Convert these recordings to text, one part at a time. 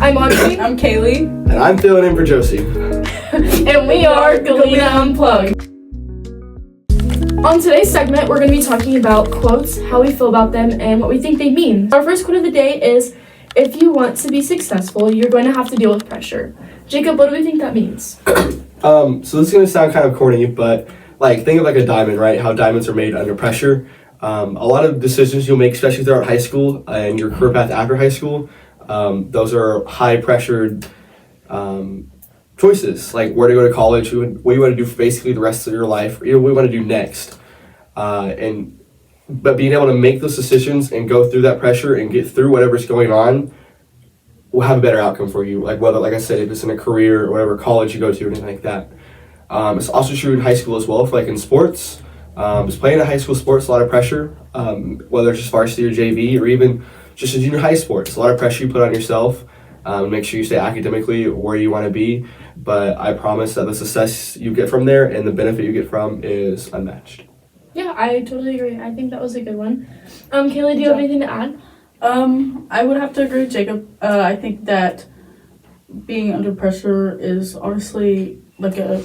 I'm Audrey. I'm Kaylee. And I'm filling in for Josie. And we are Galena Unplugged. On today's segment, we're going to be talking about quotes, how we feel about them, and what we think they mean. Our first quote of the day is, if you want to be successful, you're going to have to deal with pressure. Jacob, what do we think that means? So this is going to sound kind of corny, but think of like a diamond, right? How diamonds are made under pressure. A lot of decisions you'll make, especially throughout high school and your career path after high school, those are high-pressured choices, like where to go to college, what you want to do for basically the rest of your life, what you want to do next. But being able to make those decisions and go through that pressure and get through whatever's going on will have a better outcome for you. Like whether, like I said, if it's in a career or whatever college you go to or anything like that. It's also true in high school as well, for in sports. Just playing a high school sports, a lot of pressure, whether it's just varsity or JV or even just in junior high sports. A lot of pressure you put on yourself. Make sure you stay academically where you want to be. But I promise that the success you get from there and the benefit you get from is unmatched. Yeah, I totally agree. I think that was a good one. Kaylee, do you have anything to add? I would have to agree with Jacob. I think that being under pressure is honestly like a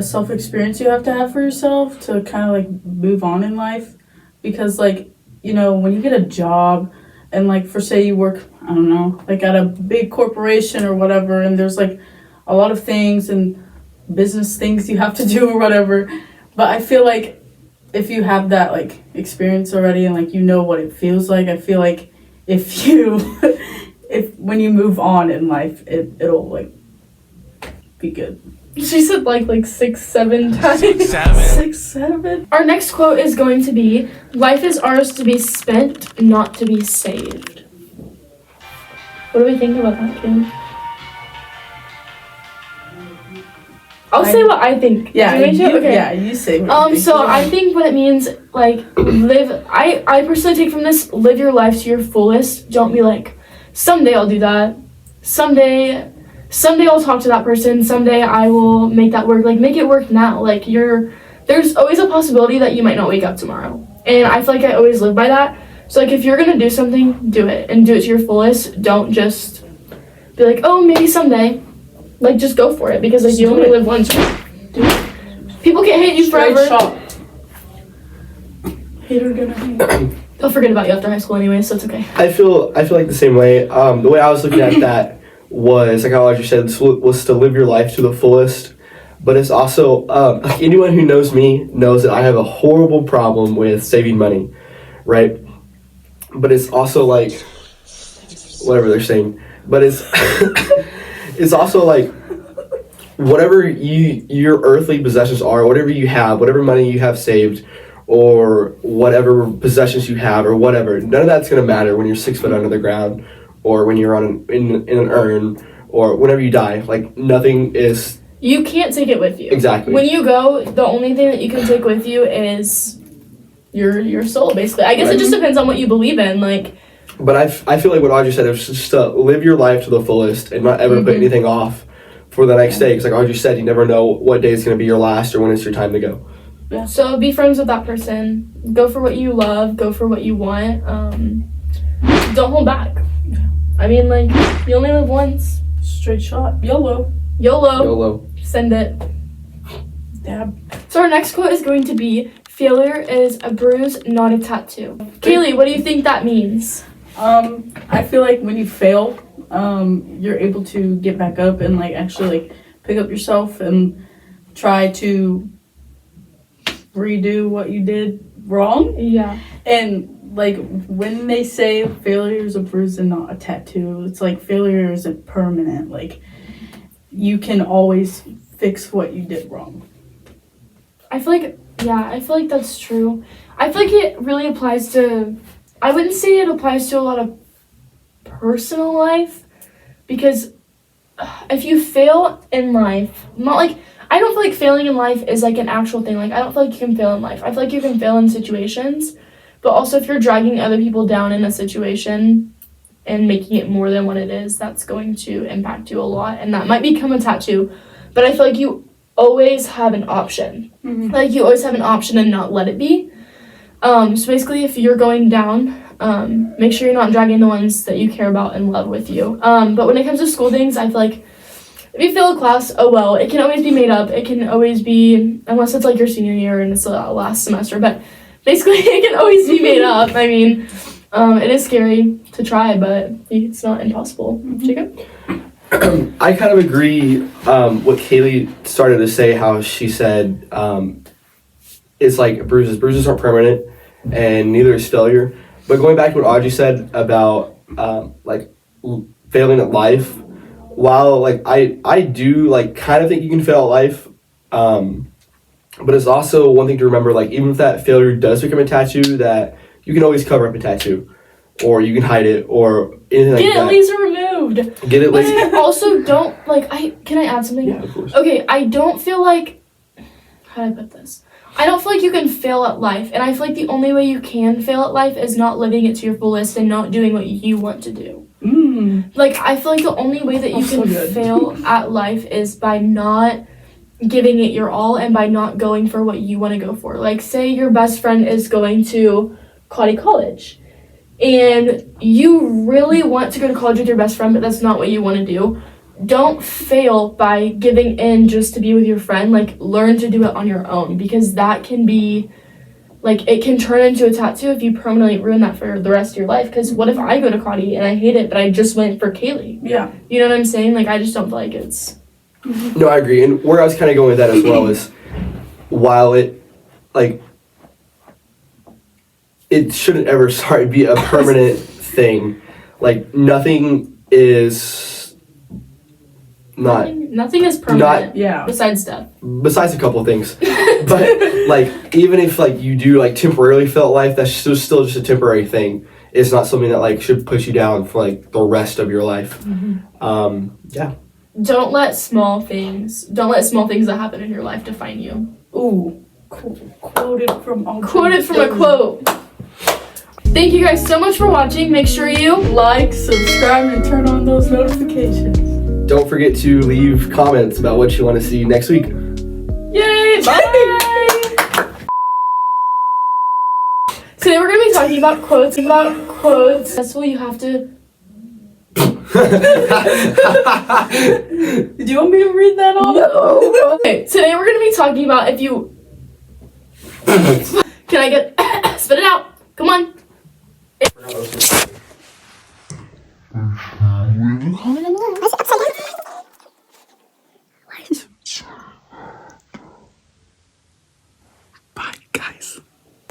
self-experience you have to have for yourself to kind of move on in life. Because when you get a job and for say you work, I don't know, at a big corporation or whatever, and there's a lot of things and business things you have to do or whatever. But I feel like if you have that experience already and you know what it feels like, I feel like if when you move on in life, it'll be good. She said 6, 7 times. 6, 7. Our next quote is going to be, life is ours to be spent, not to be saved. What do we think about that, Kim? I'll say what I think. Yeah, okay. You say what you think. So I think what it means, live, I personally take from this, live your life to your fullest. Don't be someday I'll do that. Someday I'll talk to that person. Someday I will make that work. Make it work now. There's always a possibility that you might not wake up tomorrow. And I feel like I always live by that. So if you're gonna do something, do it. And do it to your fullest. Don't just be oh, maybe someday. Just go for it, because you only live once. People can't hate you forever. Hater gonna hate. They'll forget about you after high school anyway, so it's okay. I feel the same way. The way I was looking at that was, how Audrey said, was to live your life to the fullest. But it's also, anyone who knows me knows that I have a horrible problem with saving money, right? But it's also whatever they're saying. But it's it's also whatever your earthly possessions are, whatever you have, whatever money you have saved, or whatever possessions you have, or whatever, none of that's going to matter when you're 6 foot under the ground, or when you're in an urn, or whenever you die. Nothing is... You can't take it with you. Exactly. When you go, the only thing that you can take with you is your soul, basically. I guess It just depends on what you believe in, But I feel what Audrey said is just to live your life to the fullest and not ever put anything off for the next day. Because Audrey said, you never know what day is going to be your last or when it's your time to go. Yeah. So be friends with that person. Go for what you love. Go for what you want. Don't hold back. I mean, you only live once. Straight shot. YOLO. YOLO. Send it. Dab. So our next quote is going to be, failure is a bruise, not a tattoo. Kaylee, what do you think that means? I feel when you fail, you're able to get back up and actually pick up yourself and try to redo what you did wrong. Yeah. And when they say failure is a bruise and not a tattoo, it's failure isn't permanent. You can always fix what you did wrong. I feel like that's true. I feel like it really applies to, I wouldn't say it applies to a lot of personal life, because if you fail in life, I don't feel like failing in life is an actual thing. I don't feel like you can fail in life. I feel like you can fail in situations, but also if you're dragging other people down in a situation and making it more than what it is, that's going to impact you a lot, and that might become a tattoo. But I feel like you always have an option. You always have an option and not let it be. So basically, if you're going down, Make sure you're not dragging the ones that you care about and love with you. But when it comes to school things, I feel like if you fail a class, oh well, it can always be made up. It can always be, unless it's like your senior year and it's the last semester, but basically it can always be made up. I mean, it is scary to try, but it's not impossible. Jacob? I kind of agree what Kaylee started to say, how she said it's like bruises. Bruises aren't permanent, and neither is failure. But going back to what Audrey said about failing at life, while like I do like kind of think you can fail at life, but it's also one thing to remember, like even if that failure does become a tattoo, that you can always cover up a tattoo, or you can hide it, or anything like that. Get it laser removed. Get it But laser. I also don't can I add something? Yeah, of course. Okay, I don't feel like, how do I put this? I don't feel like you can fail at life, and I feel like the only way you can fail at life is not living it to your fullest and not doing what you want to do. Like, I feel like the only way that you That's so can good. fail at life is by not giving it your all and by not going for what you want to go for. Like, say your best friend is going to Claudia College, and you really want to go to college with your best friend, but that's not what you want to do. Don't fail by giving in just to be with your friend. Like, learn to do it on your own, because that can be, like, it can turn into a tattoo if you permanently ruin that for the rest of your life. Because what if I go to Claudia and I hate it, but I just went for Kaylee? Yeah. You know what I'm saying? Like, I just don't feel like it's... No, I agree. And where I was kind of going with that as well is, while it, like, it shouldn't ever, be a permanent thing. Like, nothing is not, Nothing is permanent Yeah. besides death. besides a couple of things. But, like, even if, like, you do, like, temporarily fail at life, that's still just a temporary thing. It's not something that, like, should push you down for, like, the rest of your life. Yeah. Don't let small things that happen in your life define you. Ooh. Quoted from Audrey. Quoted from a quote. Thank you guys so much for watching. Make sure you Like, subscribe, and turn on those notifications. Don't forget to leave comments about what you want to see next week. Yay! Bye! Today we're going to be talking about quotes. That's what you have to... Did you want me to read that all? No. Okay, today we're going to be talking about if you... Can I get... Spit it out. Come on. I said upside down.